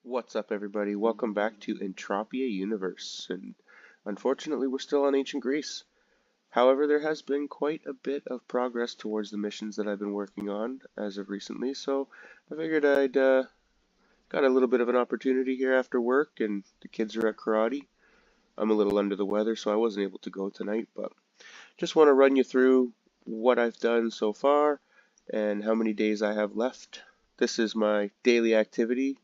What's up, everybody? Welcome back to Entropia Universe, and unfortunately we're still on Ancient Greece. However, there has been quite a bit of progress towards the missions that I've been working on as of recently, so I figured I'd got a little bit of an opportunity here after work, and the kids are at karate. I'm a little under the weather, so I wasn't able to go tonight, but just want to run you through what I've done so far and how many days I have left. This is my daily activity.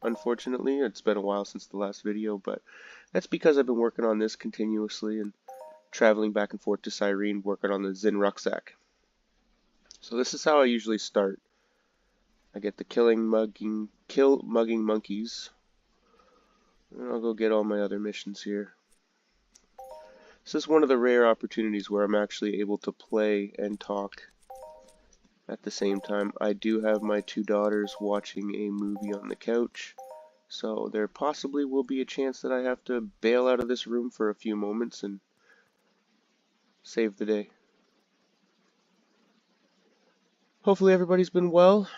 Unfortunately, it's been a while since the last video, but that's because I've been working on this continuously and traveling back and forth to Cyrene working on the Zin rucksack. So this is how I usually start. I get the kill mugging monkeys, and I'll go get all my other missions here. This is one of the rare opportunities where I'm actually able to play and talk at the same time. I do have my two daughters watching a movie on the couch, so there possibly will be a chance that I have to bail out of this room for a few moments and save the day. Hopefully everybody's been well.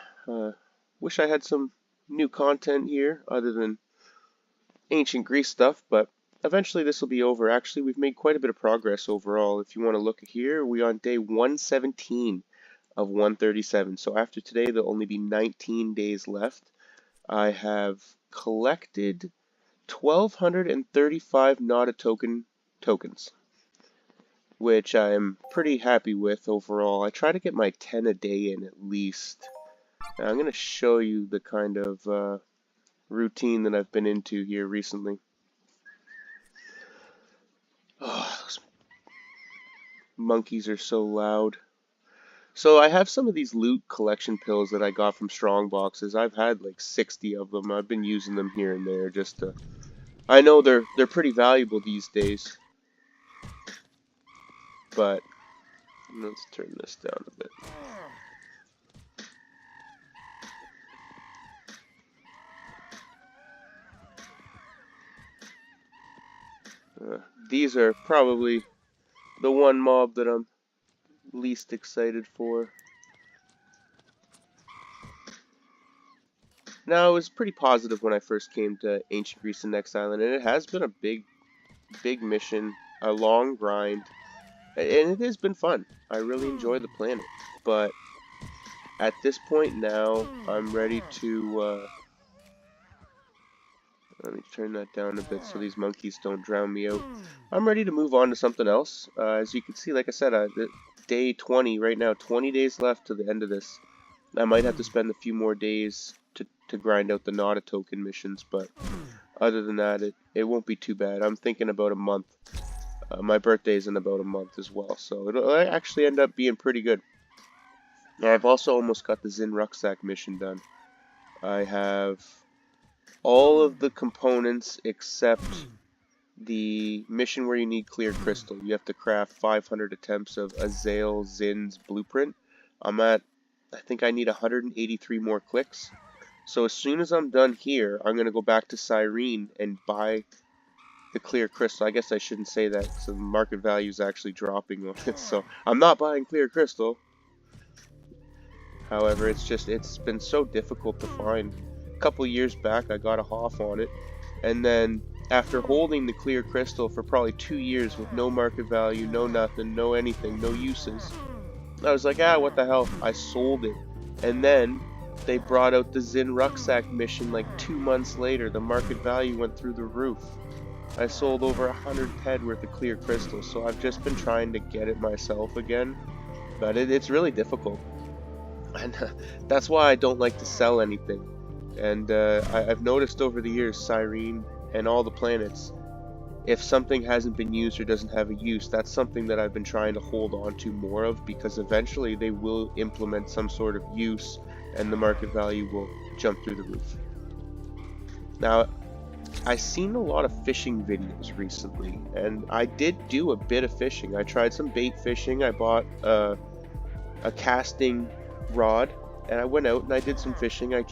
Wish I had some new content here other than Ancient Greece stuff, but eventually this will be over. Actually, we've made quite a bit of progress overall. If you want to look at here, we're on day 117 of 137. So after today, there'll only be 19 days left. I have collected 1,235 Nada tokens, which I'm pretty happy with overall. I try to get my 10 a day in at least. Now, I'm going to show you the kind of routine that I've been into here recently. Oh, those monkeys are so loud. So I have some of these loot collection pills that I got from strong boxes. I've had like 60 of them. I've been using them here and there just to... I know they're pretty valuable these days. But let's turn this down a bit. These are probably the one mob that I'm least excited for. Now, it was pretty positive when I first came to Ancient Greece and Next Island, and it has been a big mission, a long grind, and it has been fun. I really enjoy the planet, but at this point now, I'm ready to, let me turn that down a bit so these monkeys don't drown me out. I'm ready to move on to something else. As you can see, like I said, day 20 right now, 20 days left to the end of this. I might have to spend a few more days to grind out the Nada token missions, but other than that, it won't be too bad. I'm thinking about a month. My birthday's in about a month as well, so it'll actually end up being pretty good. Now, I've also almost got the Zin rucksack mission done. I have all of the components except the mission where you need clear crystal. You have to craft 500 attempts of Azael Zin's blueprint. I think I need 183 more clicks. So as soon as I'm done here, I'm going to go back to Cyrene and buy the clear crystal. I guess I shouldn't say that because the market value is actually dropping on it. So I'm not buying clear crystal. However, it's been so difficult to find. A couple years back, I got a HOF on it. And then after holding the clear crystal for probably 2 years with no market value, no nothing, no anything, no uses, I was like, what the hell? I sold it. And then they brought out the Zin rucksack mission like 2 months later. The market value went through the roof. I sold over 100 PED worth of clear crystals, so I've just been trying to get it myself again. But it's really difficult. And that's why I don't like to sell anything. And I've noticed over the years, Cyrene and all the planets, if something hasn't been used or doesn't have a use, that's something that I've been trying to hold on to more of, because eventually they will implement some sort of use and the market value will jump through the roof. Now, I've seen a lot of fishing videos recently, and I did do a bit of fishing. I tried some bait fishing. I bought a casting rod, and I went out and I did some fishing. I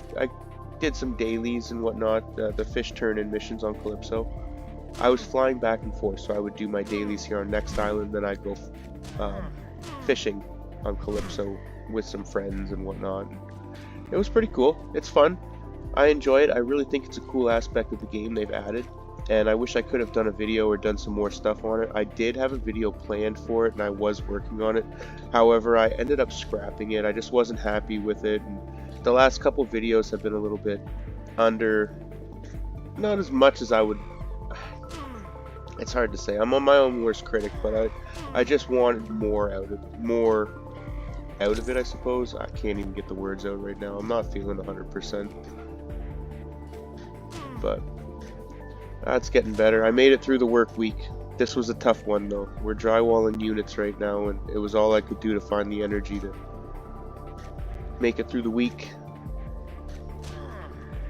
did some dailies and whatnot, the fish turn-in missions on Calypso. I was flying back and forth, so I would do my dailies here on Next Island, then I'd go fishing on Calypso with some friends and whatnot. It was pretty cool. It's fun. I enjoy it. I really think it's a cool aspect of the game they've added, and I wish I could have done a video or done some more stuff on it. I did have a video planned for it, and I was working on it. However, I ended up scrapping it. I just wasn't happy with it, and the last couple videos have been a little bit under, not as much as I would. It's hard to say. I'm on my own worst critic, but I just wanted more out of it, I suppose. I can't even get the words out right now. I'm not feeling 100%, but that's getting better. I made it through the work week. This was a tough one though. We're drywalling units right now, and it was all I could do to find the energy to make it through the week.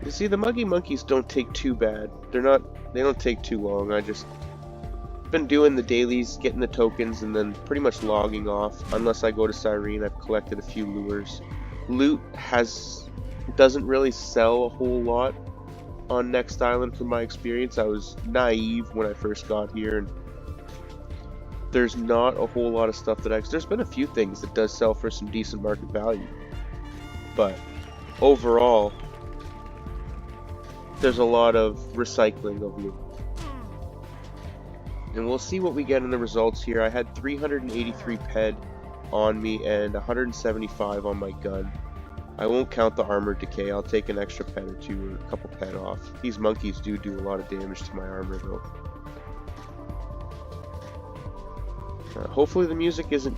You see, the Muggy Monkeys don't take too bad. They don't take too long. I just been doing the dailies, getting the tokens, and then pretty much logging off. Unless I go to Cyrene, I've collected a few lures. Loot doesn't really sell a whole lot on Next Island from my experience. I was naive when I first got here, and there's not a whole lot of stuff there's been a few things that does sell for some decent market value, but overall there's a lot of recycling of loot. And we'll see what we get in the results here. I had 383 ped on me and 175 on my gun. I won't count the armor decay. I'll take an extra ped or two, or a couple ped off. These monkeys do a lot of damage to my armor though. Hopefully the music isn't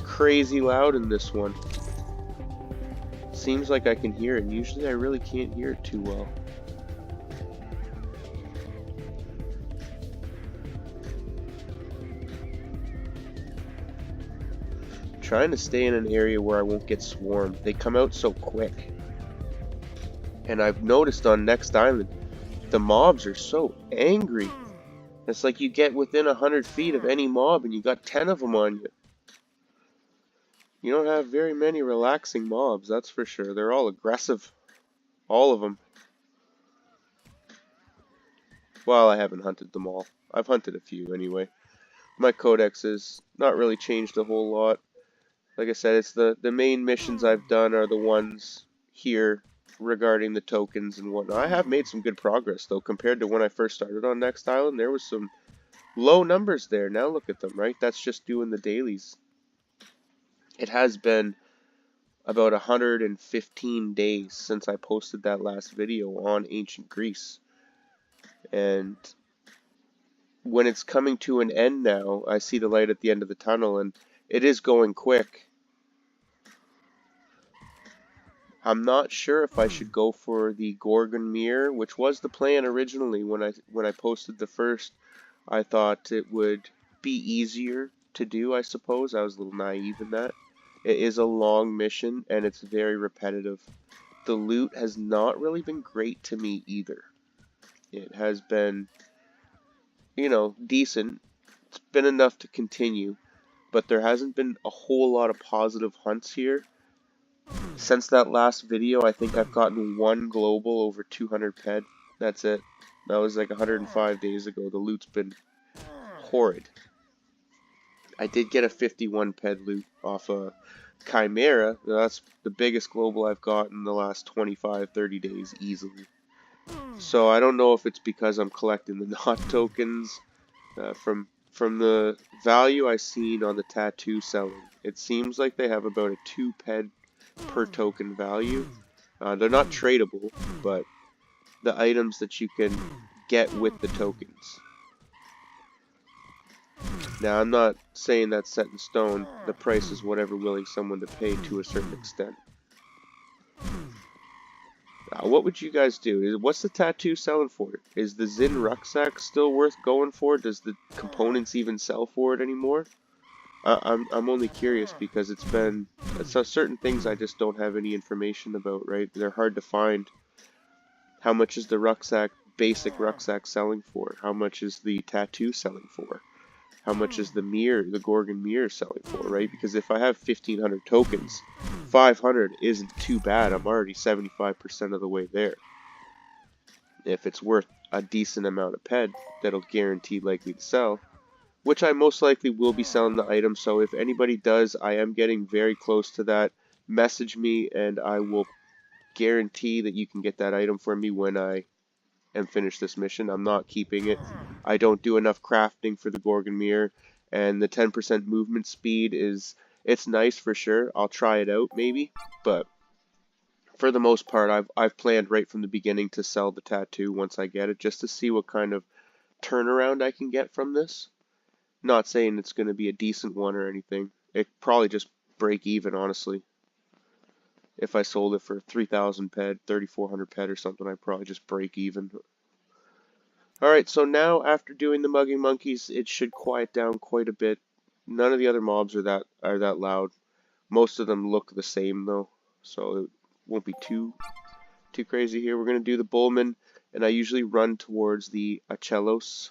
crazy loud in this one. Seems like I can hear it, and usually I really can't hear it too well. Trying to stay in an area where I won't get swarmed. They come out so quick. And I've noticed on Next Island, the mobs are so angry. It's like you get within 100 feet of any mob and you got 10 of them on you. You don't have very many relaxing mobs, that's for sure. They're all aggressive. All of them. Well, I haven't hunted them all. I've hunted a few anyway. My codex has not really changed a whole lot. Like I said, it's the main missions I've done are the ones here regarding the tokens and whatnot. I have made some good progress though compared to when I first started on Next Island. There was some low numbers there. Now look at them, right? That's just doing the dailies. It has been about 115 days since I posted that last video on Ancient Greece. And when it's coming to an end now, I see the light at the end of the tunnel, and it is going quick. I'm not sure if I should go for the Gorgon Mirror, which was the plan originally when I posted the first. I thought it would be easier to do, I suppose. I was a little naive in that. It is a long mission, and it's very repetitive. The loot has not really been great to me either. It has been, you know, decent. It's been enough to continue, but there hasn't been a whole lot of positive hunts here. Since that last video, I think I've gotten one global over 200 ped. That's it. That was like 105 days ago. The loot's been horrid. I did get a 51 ped loot off a Chimera. That's the biggest global I've gotten in the last 25-30 days easily. So I don't know if it's because I'm collecting the knot tokens from the value I've seen on the tattoo selling. It seems like they have about a 2 ped per token value. They're not tradable, but the items that you can get with the tokens. Now, I'm not saying that's set in stone. The price is whatever willing someone to pay to a certain extent. What would you guys do? What's the tattoo selling for? Is the Zin rucksack still worth going for? Does the components even sell for it anymore? I'm only curious because it's certain things I just don't have any information about, right? They're hard to find. How much is the basic rucksack selling for? How much is the tattoo selling for? How much is the Gorgon Mirror selling for, right? Because if I have 1,500 tokens, 500 isn't too bad. I'm already 75% of the way there. If it's worth a decent amount of ped, that'll guarantee likely to sell. Which I most likely will be selling the item, so if anybody does, I am getting very close to that. Message me and I will guarantee that you can get that item for me when I am finished this mission. I'm not keeping it. I don't do enough crafting for the Gorgon Mirror, and the 10% movement speed it's nice for sure. I'll try it out maybe, but for the most part, I've planned right from the beginning to sell the tattoo once I get it, just to see what kind of turnaround I can get from this. Not saying it's going to be a decent one or anything. It probably just break even, honestly. If I sold it for 3,000 ped, 3,400 ped or something, I'd probably just break even. Alright, so now after doing the mugging monkeys, it should quiet down quite a bit. None of the other mobs are that loud. Most of them look the same though, so it won't be too crazy here. We're going to do the Bullman, and I usually run towards the Achelos.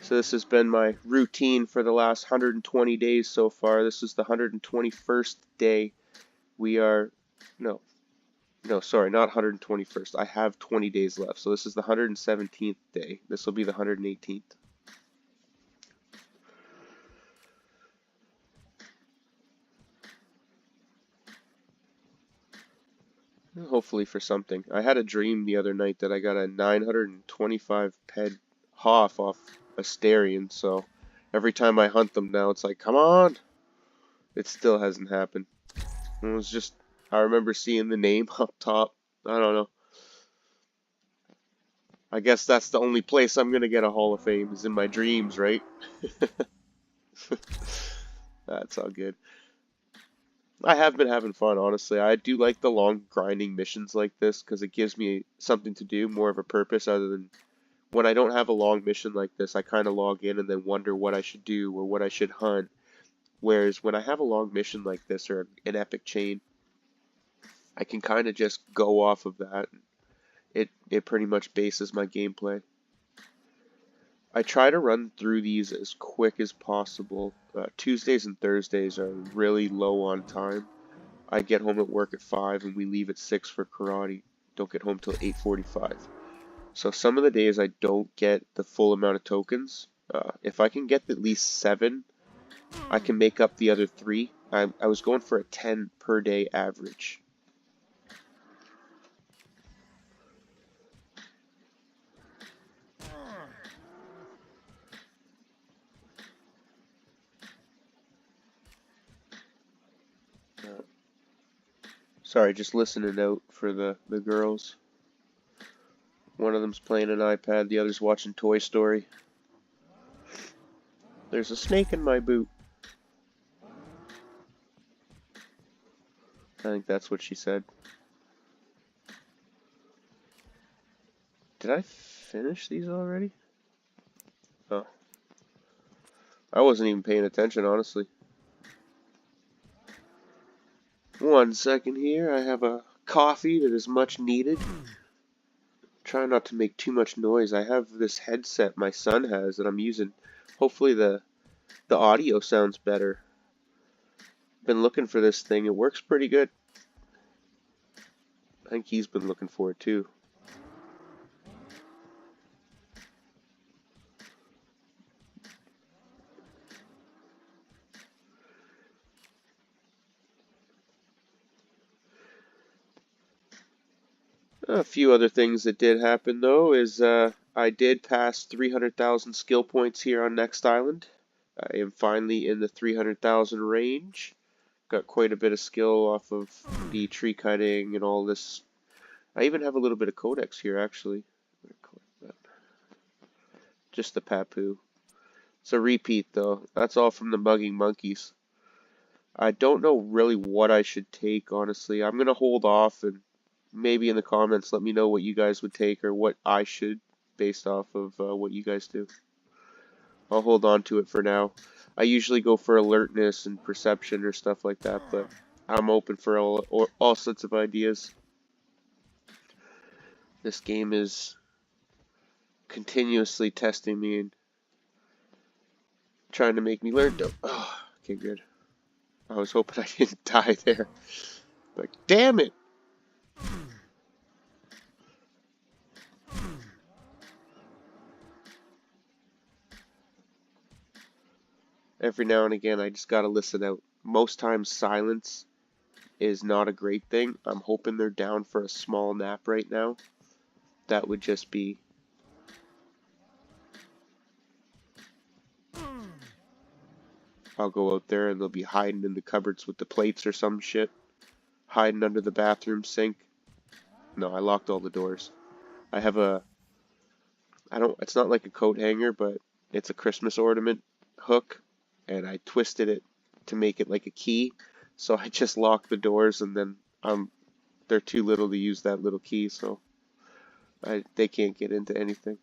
So this has been my routine for the last 120 days so far. This is the 121st day. We are, no, sorry, not 121st. I have 20 days left. So this is the 117th day. This will be the 118th. Hopefully for something. I had a dream the other night that I got a 925 ped Hoff off Asterion, so every time I hunt them now, it's like, come on! It still hasn't happened. It was just, I remember seeing the name up top. I don't know. I guess that's the only place I'm gonna get a Hall of Fame, is in my dreams, right? That's all good. I have been having fun, honestly. I do like the long grinding missions like this because it gives me something to do, more of a purpose, other than when I don't have a long mission like this, I kind of log in and then wonder what I should do or what I should hunt. Whereas when I have a long mission like this or an epic chain, I can kind of just go off of that. It pretty much bases my gameplay. I try to run through these as quick as possible. Tuesdays and Thursdays are really low on time. I get home at work at 5 and we leave at 6 for karate. Don't get home till 8:45. So some of the days I don't get the full amount of tokens. If I can get at least 7, I can make up the other 3. I was going for a 10 per day average. Sorry, just listening out for the girls. One of them's playing an iPad, the other's watching Toy Story. There's a snake in my boot. I think that's what she said. Did I finish these already? Oh. I wasn't even paying attention, honestly. 1 second here. I have a coffee that is much needed. Try not to make too much noise. I have this headset my son has that I'm using. Hopefully the audio sounds better. Been looking for this thing. It works pretty good. I think he's been looking for it too. A few other things that did happen though is I did pass 300,000 skill points here on Next Island. I am finally in the 300,000 range. Got quite a bit of skill off of the tree cutting and all this. I even have a little bit of codex here actually. Just the Papu. It's a repeat though. That's all from the mugging monkeys. I don't know really what I should take, honestly. I'm gonna hold off, and maybe in the comments let me know what you guys would take or what I should based off of what you guys do. I'll hold on to it for now. I usually go for alertness and perception or stuff like that, but I'm open for all sorts of ideas. This game is continuously testing me and trying to make me learn. Oh, okay, good. I was hoping I didn't die there. Like, damn it! Every now and again, I just gotta listen out. Most times, silence is not a great thing. I'm hoping they're down for a small nap right now. That would just be... I'll go out there and they'll be hiding in the cupboards with the plates or some shit. Hiding under the bathroom sink. No, I locked all the doors. I have a... it's not like a coat hanger, but it's a Christmas ornament hook. And I twisted it to make it like a key. So I just lock the doors and then they're too little to use that little key, so they can't get into anything.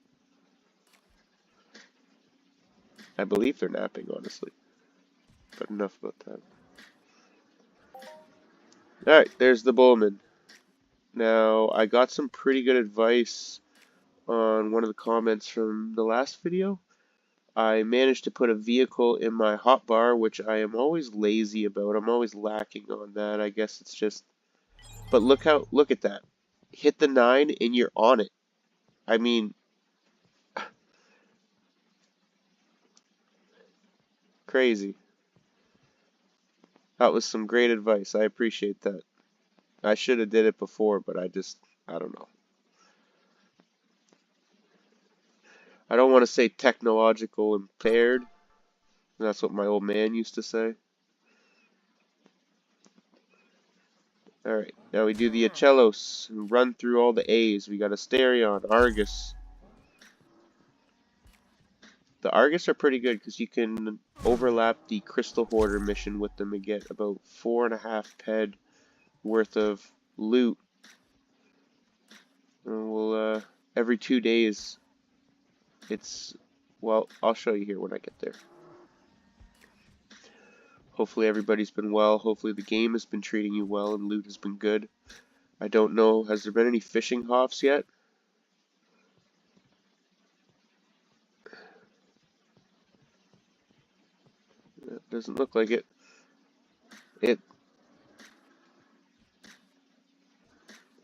I believe they're napping, honestly. But enough about that. Alright, there's the Bowman. Now, I got some pretty good advice on one of the comments from the last video. I managed to put a vehicle in my hotbar, which I am always lazy about. I'm always lacking on that. I guess it's just... But look at that. Hit the 9 and you're on it. I mean... Crazy. That was some great advice. I appreciate that. I should have did it before, but I don't know. I don't want to say technological impaired. That's what my old man used to say. Alright, now we do the Achelos and run through all the A's. We got Asterion, Argus. The Argus are pretty good because you can overlap the Crystal Hoarder mission with them and get about 4.5 ped worth of loot. And we'll, every 2 days, well, I'll show you here when I get there. Hopefully everybody's been well. Hopefully the game has been treating you well and loot has been good. I don't know, has there been any fishing hoffs yet? It doesn't look like it.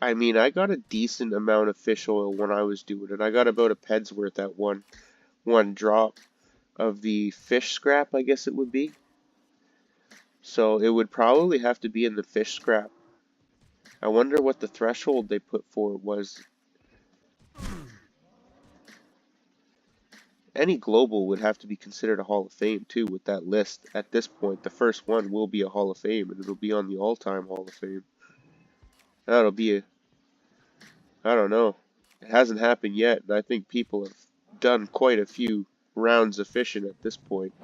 I mean, I got a decent amount of fish oil when I was doing it. I got about a ped's worth at one drop of the fish scrap, I guess it would be. So it would probably have to be in the fish scrap. I wonder what the threshold they put for it was. Any global would have to be considered a Hall of Fame too with that list. At this point, the first one will be a Hall of Fame and it'll be on the all-time Hall of Fame. That'll be I don't know. It hasn't happened yet, and I think people have done quite a few rounds of fishing at this point.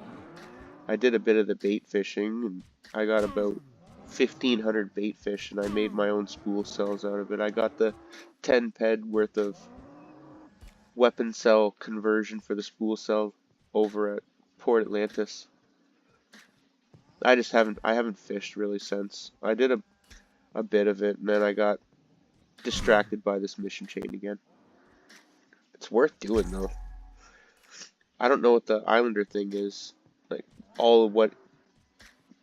I did a bit of the bait fishing, and I got about 1,500 bait fish, and I made my own spool cells out of it. I got the 10 ped worth of weapon cell conversion for the spool cell over at Port Atlantis. I haven't fished really since. I did a bit of it, and then I got distracted by this mission chain again. It's worth doing though. I don't know what the Islander thing is, like all of what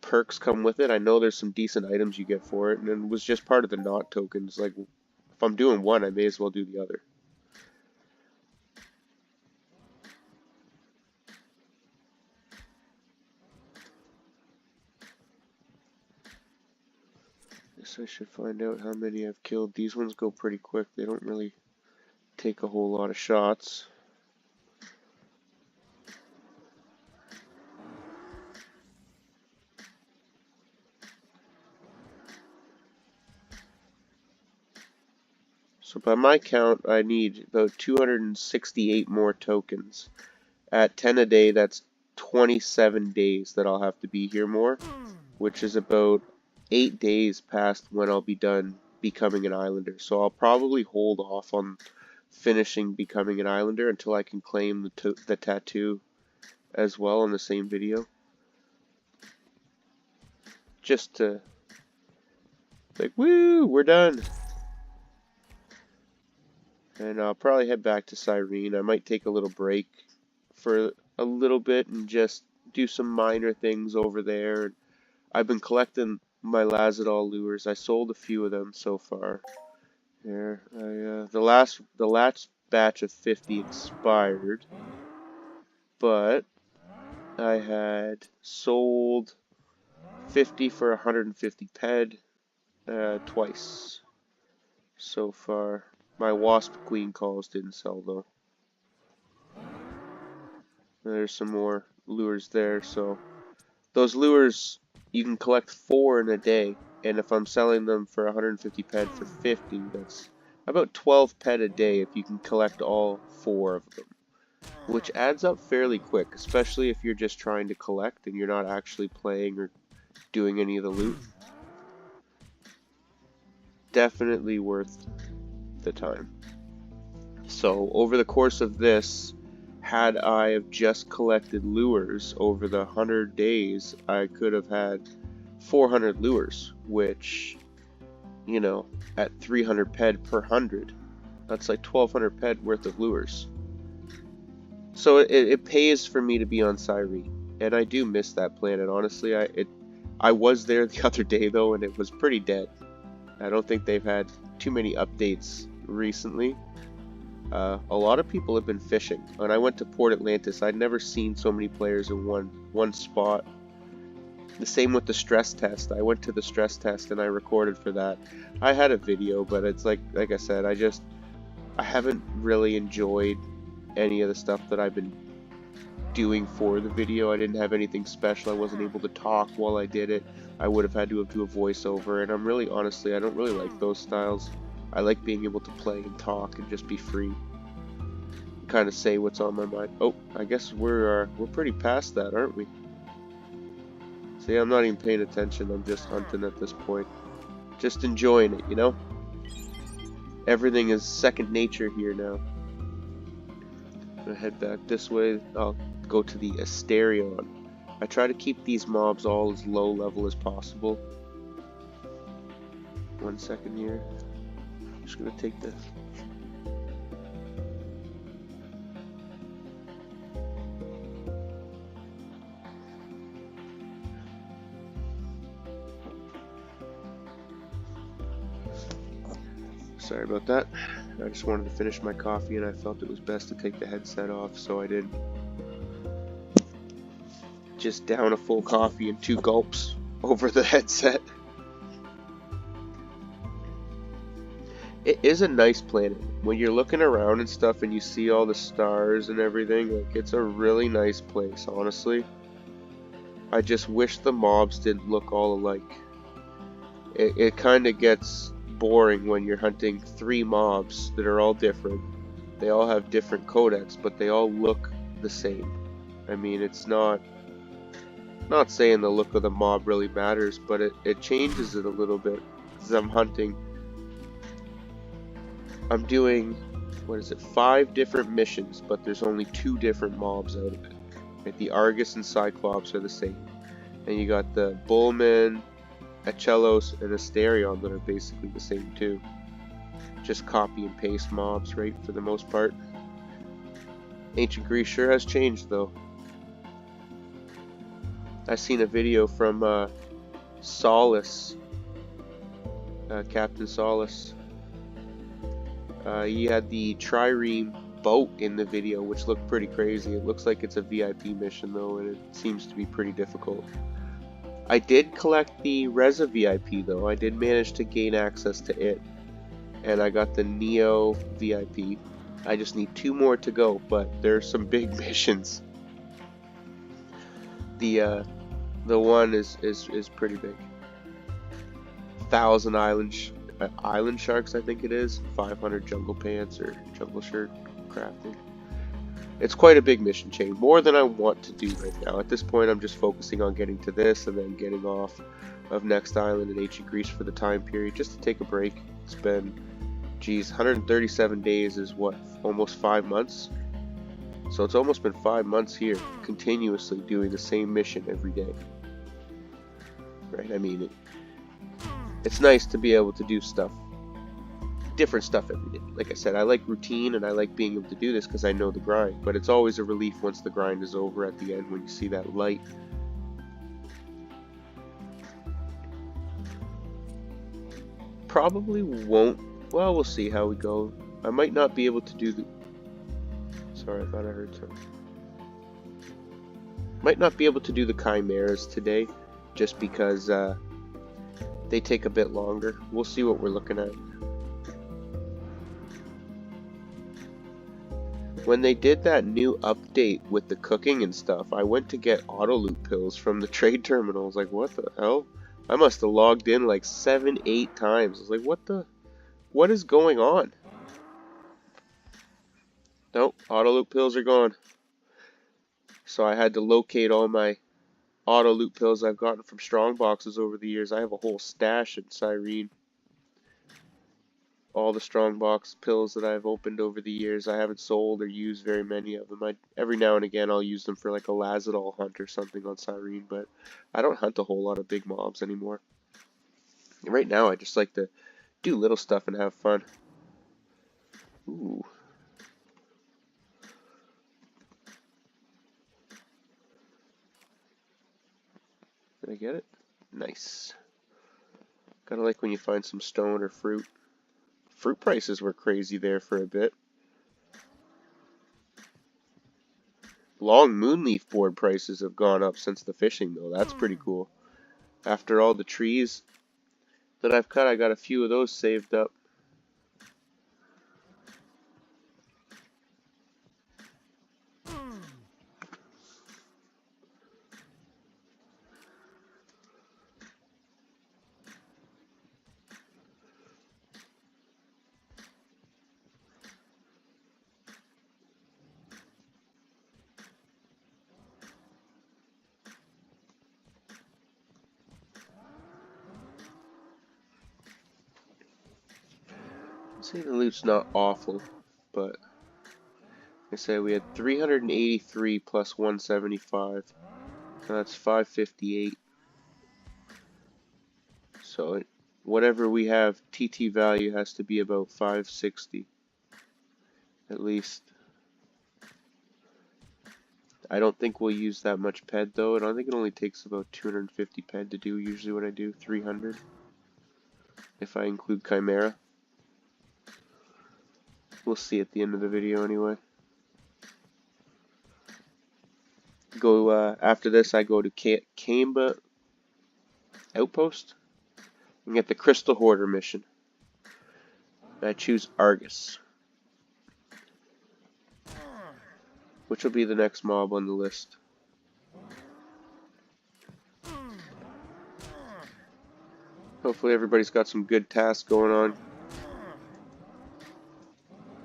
perks come with it. I know there's some decent items you get for it, and it was just part of the knot tokens. Like if I'm doing one, I may as well do the other. Guess I should find out how many I've killed. These ones go pretty quick. They don't really take a whole lot of shots. So by my count, I need about 268 more tokens. At 10 a day, that's 27 days that I'll have to be here more, which is about 8 days past when I'll be done becoming an Islander. So I'll probably hold off on finishing becoming an Islander until I can claim the tattoo as well in the same video. Just to, like, woo, we're done. And I'll probably head back to Cyrene. I might take a little break for a little bit and just do some minor things over there. I've been collecting my Lazadol lures. I sold a few of them so far. There, the last batch of 50 expired, but I had sold 50 for 150 ped twice so far. My wasp queen calls didn't sell though. There's some more lures there, so those lures you can collect 4 in a day, and if I'm selling them for 150 ped for 50, that's about 12 ped a day if you can collect all 4 of them, which adds up fairly quick, especially if you're just trying to collect and you're not actually playing or doing any of the loot. Definitely worth the time. So over the course of this, had I have just collected lures over the 100 days, I could have had 400 lures, which, you know, at 300 ped per 100, that's like 1200 ped worth of lures. So it pays for me to be on Cyrene, and I do miss that planet, honestly. I was there the other day though, and it was pretty dead. I don't think they've had too many updates recently. A lot of people have been fishing. When I went to Port Atlantis, I'd never seen so many players in one spot. The same with the stress test. I went to the stress test and I recorded for that. I had a video, but it's like I said, I haven't really enjoyed any of the stuff that I've been doing for the video. I didn't have anything special. I wasn't able to talk while I did it. I would have had to do a voiceover, and I'm really, honestly, I don't really like those styles. I like being able to play and talk and just be free, kind of say what's on my mind. Oh, I guess we're pretty past that, aren't we? See, I'm not even paying attention. I'm just hunting at this point, just enjoying it, you know. Everything is second nature here now. I'm gonna head back this way. I'll go to the Asterion. I try to keep these mobs all as low level as possible. 1 second here. I'm just gonna take this. Sorry about that. I just wanted to finish my coffee and I felt it was best to take the headset off, so I did. Just down a full coffee in 2 gulps over the headset. It is a nice planet. When you're looking around and stuff and you see all the stars and everything, like, it's a really nice place, honestly. I just wish the mobs didn't look all alike. It kind of gets boring when you're hunting 3 mobs that are all different. They all have different codex, but they all look the same. I mean, it's not saying the look of the mob really matters, but it changes it a little bit. Because I'm doing, 5 different missions, but there's only 2 different mobs out of it. Right? The Argus and Cyclops are the same. And you got the Bullman, Achelos, and Asterion that are basically the same too. Just copy and paste mobs, right, for the most part. Ancient Greece sure has changed though. I seen a video from Solus, Captain Solus. He had the trireme boat in the video, which looked pretty crazy. It looks like it's a VIP mission though, and it seems to be pretty difficult. I did collect the Reza VIP though. I did manage to gain access to it, and I got the Neo VIP. I just need 2 more to go, but there's some big missions. The one is pretty big. 1,000 island sharks, I think it is. 500 jungle pants or jungle shirt crafting. It's quite a big mission chain, more than I want to do right now. At this point, I'm just focusing on getting to this and then getting off of Next Island in Ancient Greece for the time period, just to take a break. It's been, geez, 137 days is what, almost 5 months? So it's almost been 5 months here, continuously doing the same mission every day. Right, I mean, it's nice to be able to do stuff, different stuff every day. Like I said, I like routine and I like being able to do this because I know the grind, but it's always a relief once the grind is over at the end when you see that light. Probably won't, well, we'll see how we go. I might not be able to do the, sorry, I thought I heard something. Might not be able to do the chimeras today, just because they take a bit longer. We'll see what we're looking at. When they did that new update with the cooking and stuff, I went to get auto loot pills from the trade terminal. I was like, what the hell? I must have logged in like 7-8 times. I was like, what is going on? Nope, auto loot pills are gone. So I had to locate all my auto loot pills I've gotten from strong boxes over the years. I have a whole stash in Cyrene. All the strong box pills that I've opened over the years. I haven't sold or used very many of them. Every now and again I'll use them for like a Lazadol hunt or something on Cyrene, but I don't hunt a whole lot of big mobs anymore. Right now I just like to do little stuff and have fun. Ooh. Did I get it? Nice. Kinda like when you find some stone or fruit. Fruit prices were crazy there for a bit. Long moonleaf board prices have gone up since the fishing though. That's pretty cool. After all the trees that I've cut, I got a few of those saved up. I'd say the loot's not awful, but I say we had 383 plus 175. So that's 558. So whatever we have, TT value has to be about 560 at least. I don't think we'll use that much ped though. I don't think it only takes about 250 ped to do usually what I do, 300 if I include Chimera. We'll see at the end of the video anyway. Go after this I go to Kamba Outpost and get the Crystal Hoarder mission. I choose Argus, which will be the next mob on the list. Hopefully everybody's got some good tasks going on.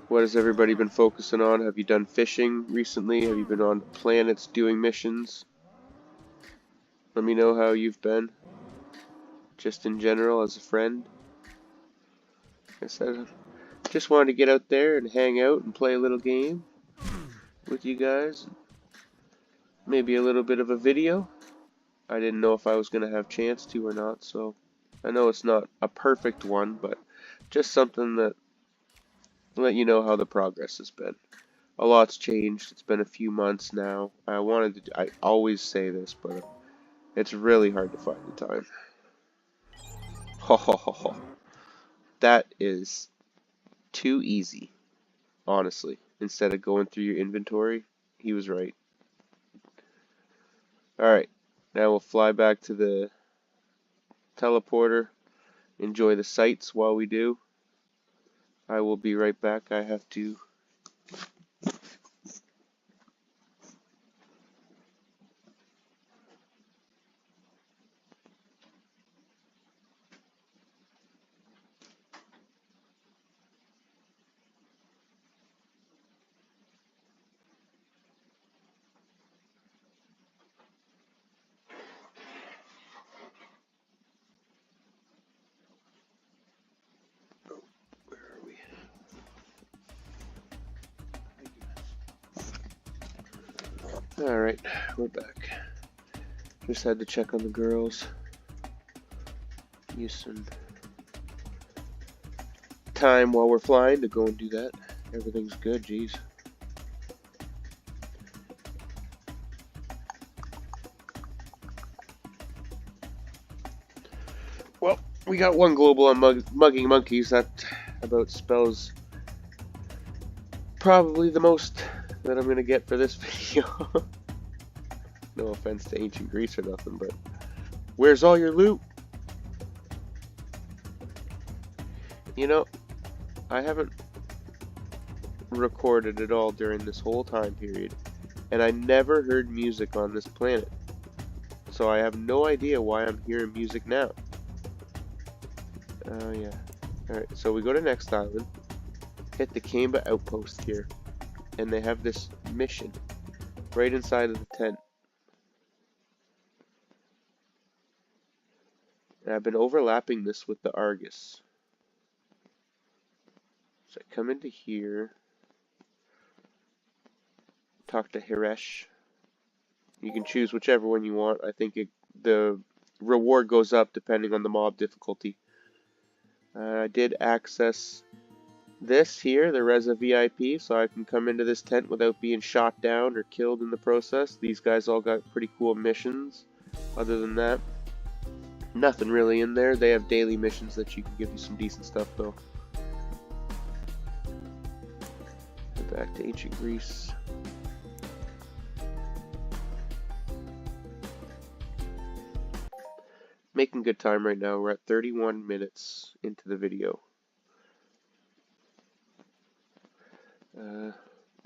What has everybody been focusing on? Have you done fishing recently? Have you been on planets doing missions? Let me know how you've been. Just in general as a friend. Like I said, just wanted to get out there and hang out and play a little game with you guys. Maybe a little bit of a video. I didn't know if I was going to have a chance to or not, so I know it's not a perfect one, but just something that let you know how the progress has been. A lot's changed. It's been a few months now. I always say this, but it's really hard to find the time. Ho ho ho ho. That is too easy, honestly. Instead of going through your inventory, he was right. Alright, now we'll fly back to the teleporter. Enjoy the sights while we do. I will be right back. I have to Alright, we're back. Just had to check on the girls. Use some time while we're flying to go and do that. Everything's good, geez. Well, we got one global on mugging monkeys. That about spells probably the most that I'm going to get for this video. No offense to ancient Greece or nothing, but where's all your loot? You know, I haven't recorded at all during this whole time period, and I never heard music on this planet. So I have no idea why I'm hearing music now. Oh yeah. Alright, so we go to next island, hit the Kamba outpost here, and they have this mission right inside of the tent. And I've been overlapping this with the Argus. So I come into here, talk to Hiresh. You can choose whichever one you want. I think the reward goes up depending on the mob difficulty. I did access this here, the Reza VIP, so I can come into this tent without being shot down or killed in the process. These guys all got pretty cool missions. Other than that, nothing really in there. They have daily missions that you can give you some decent stuff though. Go back to ancient Greece. Making good time right now. We're at 31 minutes into the video.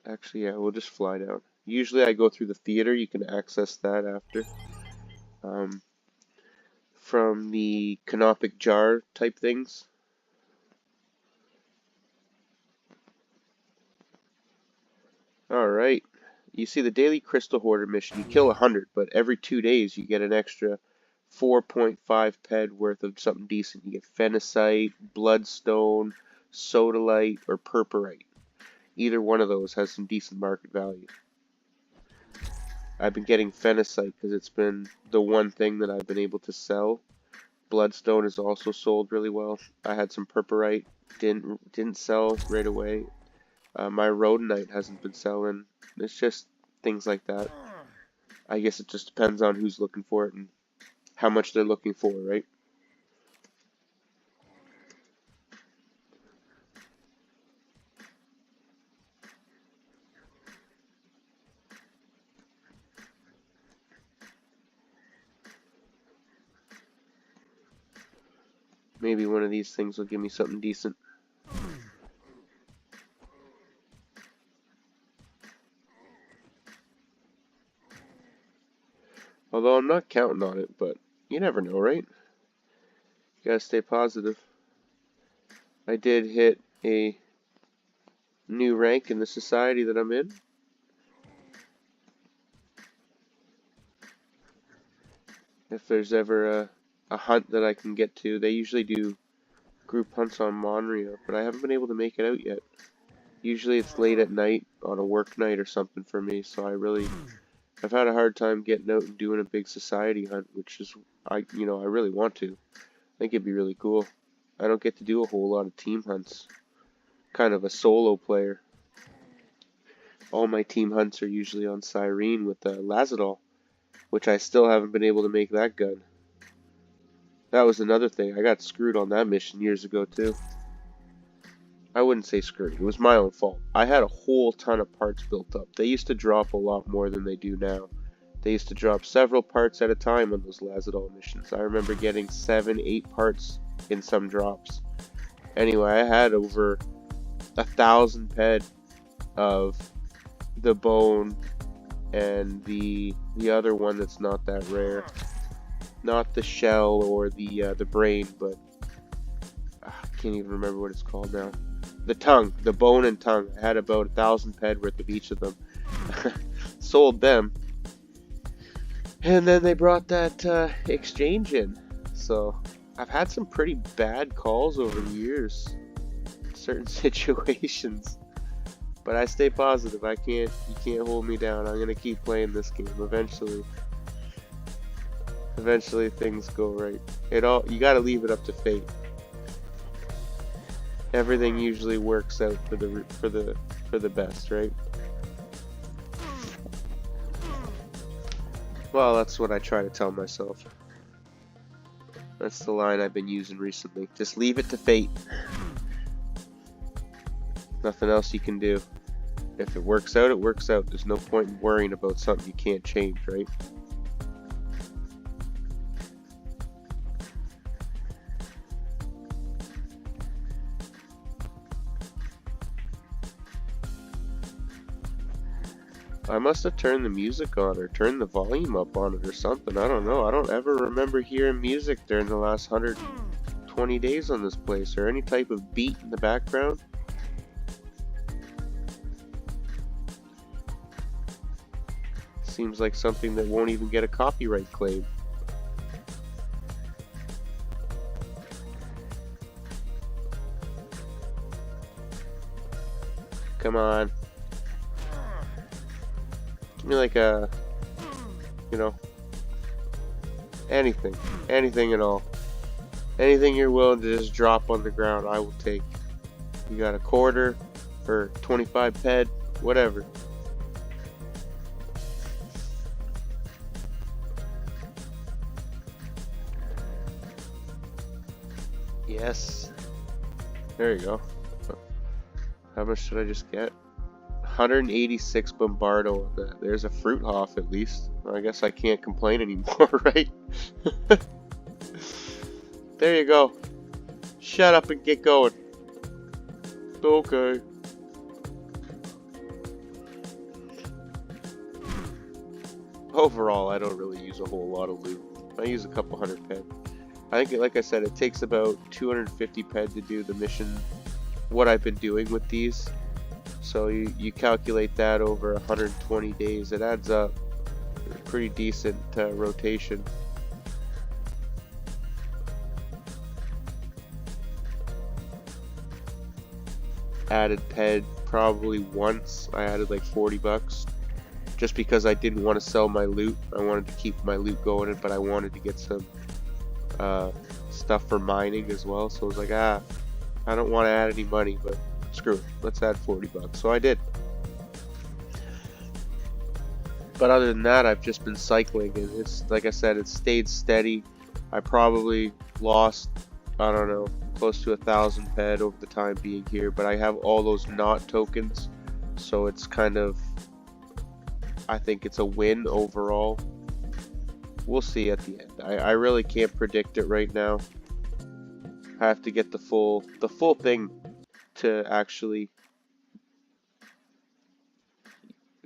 Actually, yeah, we'll just fly down. Usually I go through the theater. You can access that after. From the canopic jar type things. Alright. You see the daily crystal hoarder mission. You kill 100, but every 2 days you get an extra 4.5 ped worth of something decent. You get phenacite, bloodstone, sodalite, or purpurite. Either one of those has some decent market value. I've been getting phenacite because it's been the one thing that I've been able to sell. Bloodstone is also sold really well. I had some purpurite, didn't sell right away. My rhodonite hasn't been selling. It's just things like that. I guess it just depends on who's looking for it and how much they're looking for, right? Maybe one of these things will give me something decent. Although I'm not counting on it, but you never know, right? You gotta stay positive. I did hit a new rank in the society that I'm in. If there's ever a hunt that I can get to, they usually do group hunts on Monria, but I haven't been able to make it out yet. Usually it's late at night on a work night or something for me, so I've had a hard time getting out and doing a big society hunt, which is, I really want to. I think it'd be really cool. I don't get to do a whole lot of team hunts. Kind of a solo player. All my team hunts are usually on Cyrene with Lazadol, which I still haven't been able to make that gun. That was another thing. I got screwed on that mission years ago too. I wouldn't say screwed. It was my own fault. I had a whole ton of parts built up. They used to drop a lot more than they do now. They used to drop several parts at a time on those Lazadol missions. I remember getting 7, 8 parts in some drops. Anyway, I had over 1,000 ped of the bone and the other one that's not that rare. Not the shell or the brain, but I can't even remember what it's called now. The tongue, the bone and tongue. I had about 1,000 ped worth of each of them. Sold them. And then they brought that exchange in. So I've had some pretty bad calls over the years. Certain situations. But I stay positive. You can't hold me down. I'm gonna keep playing this game. Eventually things go right. You gotta leave it up to fate. Everything usually works out for the best, right? Well, that's what I try to tell myself. That's the line I've been using recently. Just leave it to fate. Nothing else you can do. If it works out, it works out. There's no point in worrying about something you can't change, right? I must have turned the music on or turned the volume up on it or something. I don't know. I don't ever remember hearing music during the last 120 days on this place or any type of beat in the background. Seems like something that won't even get a copyright claim. Come on. Give me like a, you know, anything. Anything at all. Anything you're willing to just drop on the ground, I will take. You got a quarter for 25 ped, whatever. Yes. There you go. How much should I just get? 186 Bombardo on that. There's a fruit hoff at least. I guess I can't complain anymore, right? There you go. Shut up and get going. Okay. Overall, I don't really use a whole lot of loot. I use a couple hundred ped. I think, like I said, it takes about 250 ped to do the mission, what I've been doing with these. So you calculate that over 120 days, it adds up. A pretty decent rotation. Added ped probably once. I added like 40 bucks. Just because I didn't want to sell my loot. I wanted to keep my loot going, but I wanted to get some stuff for mining as well. So I was like, I don't want to add any money, but screw it. Let's add 40 bucks. So I did. But other than that, I've just been cycling, and it's, like I said, it's stayed steady. I probably lost, I don't know, close to 1,000 ped over the time being here, but I have all those not tokens, so it's kind of, I think it's a win overall. We'll see at the end. I really can't predict it right now. I have to get the full thing to actually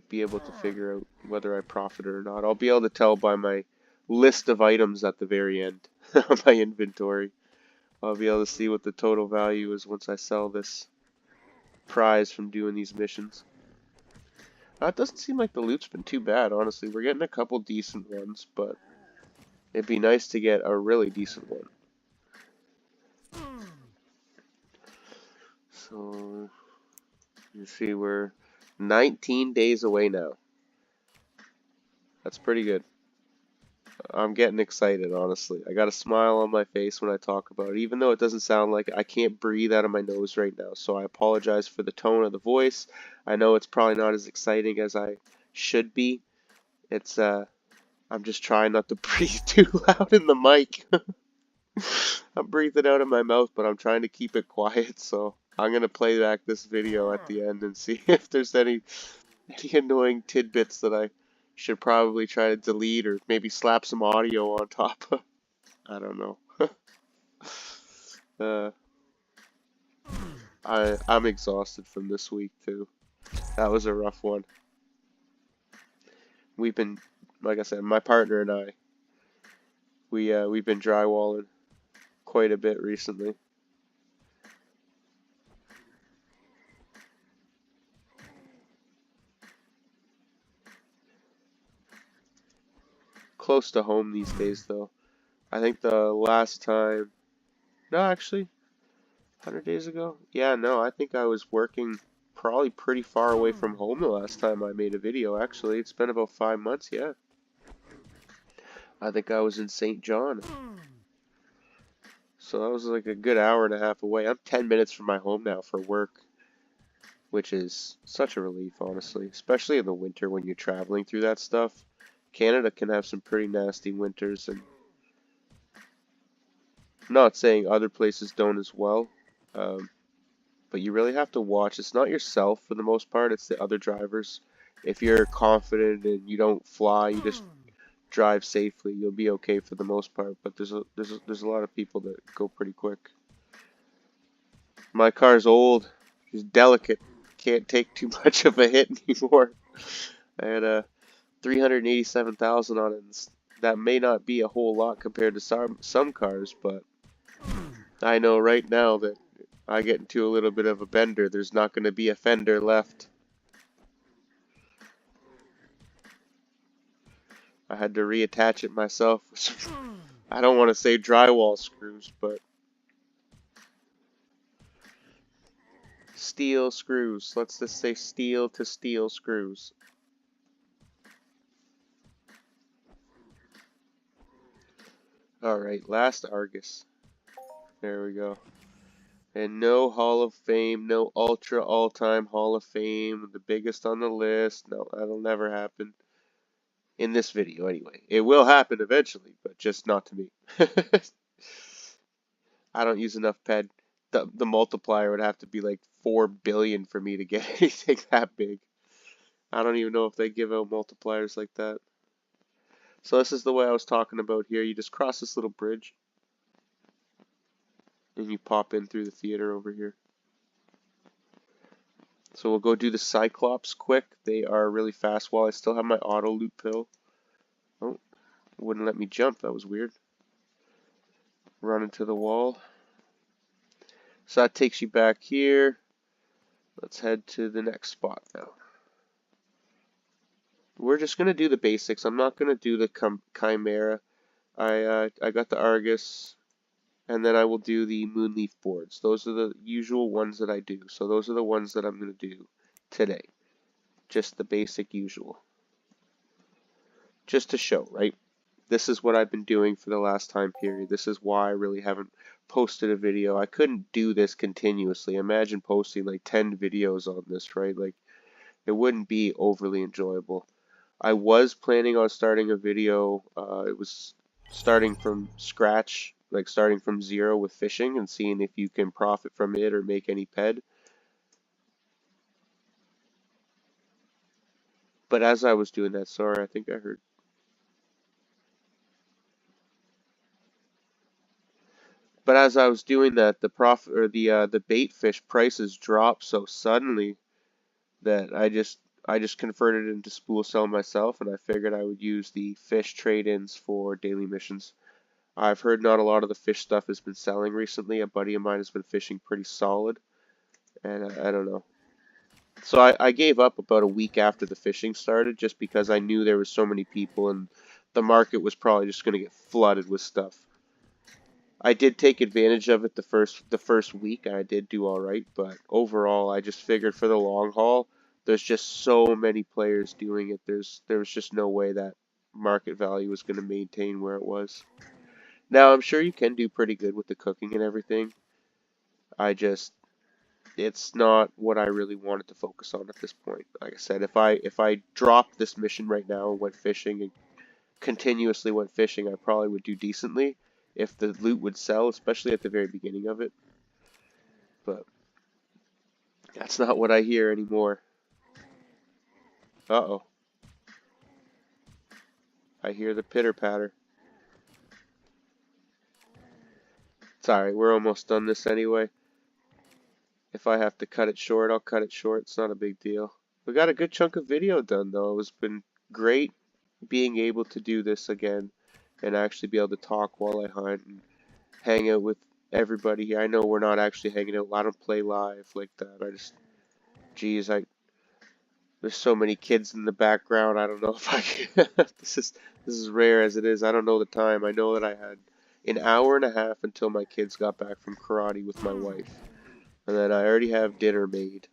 be able to figure out whether I profit or not. I'll be able to tell by my list of items at the very end of my inventory. I'll be able to see what the total value is once I sell this prize from doing these missions. It doesn't seem like the loot's been too bad, honestly. We're getting a couple decent ones, but it'd be nice to get a really decent one. So, you see, we're 19 days away now. That's pretty good. I'm getting excited, honestly. I got a smile on my face when I talk about it, even though it doesn't sound like it. I can't breathe out of my nose right now, so I apologize for the tone of the voice. I know it's probably not as exciting as I should be. It's, I'm just trying not to breathe too loud in the mic. I'm breathing out of my mouth, but I'm trying to keep it quiet, so I'm going to play back this video at the end and see if there's any annoying tidbits that I should probably try to delete or maybe slap some audio on top of. I don't know. I'm exhausted from this week too. That was a rough one. We've been, like I said, my partner and I, we've been drywalling quite a bit recently. Close to home these days though. I think the last time, no, actually 100 days ago? Yeah, no, I think I was working probably pretty far away from home the last time I made a video, actually. It's been about 5 months, yeah. I think I was in St. John. So that was like a good hour and a half away. I'm 10 minutes from my home now for work, which is such a relief, honestly. Especially in the winter when you're traveling through that stuff. Canada can have some pretty nasty winters, and I'm not saying other places don't as well. But you really have to watch. It's not yourself for the most part, it's the other drivers. If you're confident and you don't fly, you just drive safely, you'll be okay for the most part. But there's a lot of people that go pretty quick. My car's old, it's delicate, can't take too much of a hit anymore. I had a 387,000 on it. And that may not be a whole lot compared to some cars, but I know right now that I get into a little bit of a bender. There's not going to be a fender left. I had to reattach it myself. I don't want to say drywall screws, but steel screws. Let's just say steel to steel screws. Alright, last Argus. There we go. And no Hall of Fame, no Ultra All-Time Hall of Fame, the biggest on the list. No, that'll never happen. In this video, anyway. It will happen eventually, but just not to me. I don't use enough PED. The multiplier would have to be like 4 billion for me to get anything that big. I don't even know if they give out multipliers like that. So this is the way I was talking about here. You just cross this little bridge. And you pop in through the theater over here. So we'll go do the Cyclops quick. They are really fast while I still have my auto loot pill. Oh, wouldn't let me jump. That was weird. Run into the wall. So that takes you back here. Let's head to the next spot now. We're just going to do the basics. I'm not going to do the Chimera. I got the Argus. And then I will do the Moonleaf boards. Those are the usual ones that I do. So those are the ones that I'm going to do today. Just the basic usual. Just to show, right? This is what I've been doing for the last time period. This is why I really haven't posted a video. I couldn't do this continuously. Imagine posting like 10 videos on this, right? Like, it wouldn't be overly enjoyable. I was planning on starting a video. It was starting from scratch, like starting from zero with fishing and seeing if you can profit from it or make any PED. But as I was doing that, sorry, I think I heard. But as I was doing that, the profit or the bait fish prices dropped so suddenly that I just converted it into spool sell myself, and I figured I would use the fish trade-ins for daily missions. I've heard not a lot of the fish stuff has been selling recently. A buddy of mine has been fishing pretty solid, and I don't know. So I gave up about a week after the fishing started just because I knew there was so many people and the market was probably just going to get flooded with stuff. I did take advantage of it the first week, and I did do all right, but overall I just figured for the long haul there's just so many players doing it. There was just no way that market value was going to maintain where it was. Now, I'm sure you can do pretty good with the cooking and everything. It's not what I really wanted to focus on at this point. Like I said, if I dropped this mission right now and went fishing and continuously went fishing, I probably would do decently if the loot would sell, especially at the very beginning of it. But that's not what I hear anymore. Uh-oh. I hear the pitter-patter. Sorry, we're almost done this anyway. If I have to cut it short, I'll cut it short. It's not a big deal. We got a good chunk of video done, though. It's been great being able to do this again and actually be able to talk while I hunt and hang out with everybody here. I know we're not actually hanging out. I don't play live like that. Geez, there's so many kids in the background. I don't know if I can. This is rare as it is. I don't know the time. I know that I had an hour and a half until my kids got back from karate with my wife. And then I already have dinner made.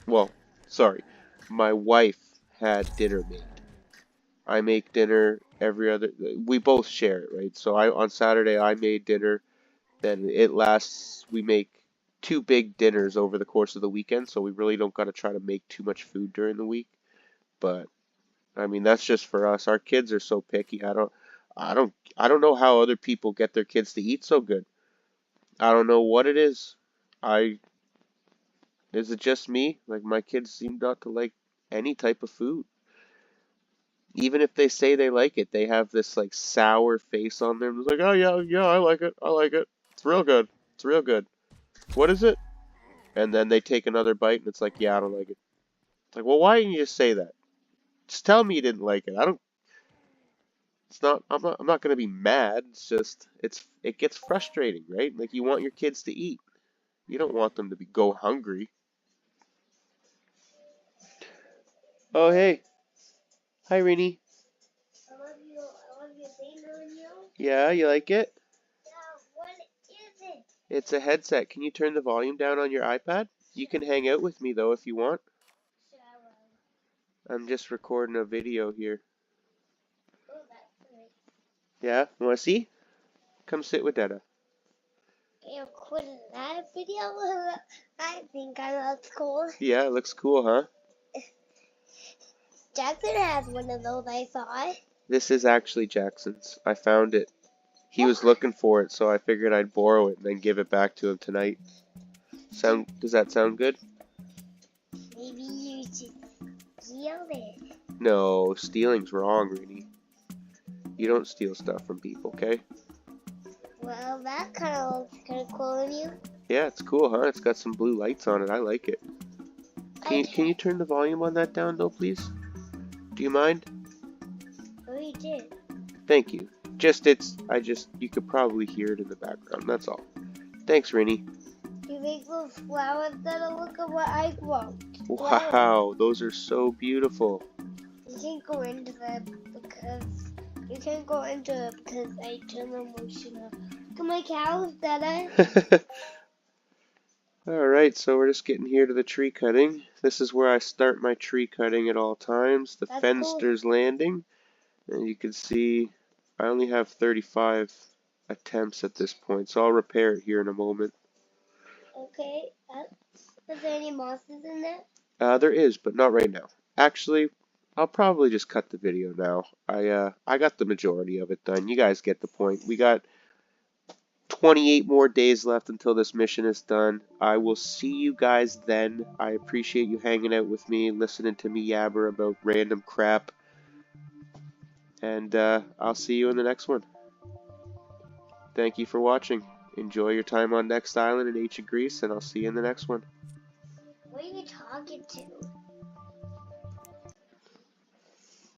Well, sorry. My wife had dinner made. I make dinner every other. We both share it, right? So on Saturday I made dinner. Then it lasts. We make 2 big dinners over the course of the weekend, so we really don't got to try to make too much food during the week. But I mean, that's just for us. Our kids are so picky. I don't know how other people get their kids to eat so good. I don't know what it is. Is it just me? Like, my kids seem not to like any type of food. Even if they say they like it, they have this like sour face on them. It's like, oh yeah, yeah, I like it. I like it. It's real good. It's real good. What is it? And then they take another bite and it's like, yeah, I don't like it. It's like, well, why didn't you just say that? Just tell me you didn't like it. I don't. It's not. I'm not gonna be mad. It's just. It gets frustrating, right? Like you want your kids to eat. You don't want them to go hungry. Oh hey, hi Rini. I love your finger on you. Yeah, you like it? Yeah, what is it? It's a headset. Can you turn the volume down on your iPad? You can hang out with me though if you want. Shower. I'm just recording a video here. Oh, that's great. Yeah, wanna see? Come sit with Dada. You recorded that video? I think I look cool. Yeah, it looks cool, huh? Jackson has one of those, I saw. This is actually Jackson's. I found it. He was looking for it, so I figured I'd borrow it and then give it back to him tonight. Does that sound good? Maybe you should steal it. No, stealing's wrong, Rini. You don't steal stuff from people, okay? Well, that kind of looks kind of cool on you. Yeah, it's cool, huh? It's got some blue lights on it. I like it. Can you turn the volume on that down, though, please? Do you mind? Oh, you did. Thank you. You could probably hear it in the background. That's all. Thanks, Rini. You make those flowers that look at what I wrote. Wow, those are so beautiful. You can't go into that because I turn the motion up. Look at my cows, Dada. Alright, so we're just getting here to the tree cutting. This is where I start my tree cutting at all times. The That's Fenster's Landing. And you can see I only have 35 attempts at this point, so I'll repair it here in a moment. Okay. Is there any mosses in there? There is, but not right now. Actually, I'll probably just cut the video now. I got the majority of it done. You guys get the point. We got 28 more days left until this mission is done. I will see you guys then. I appreciate you hanging out with me, listening to me yabber about random crap. And I'll see you in the next one. Thank you for watching. Enjoy your time on Next Island in ancient Greece, and I'll see you in the next one. What are you talking to?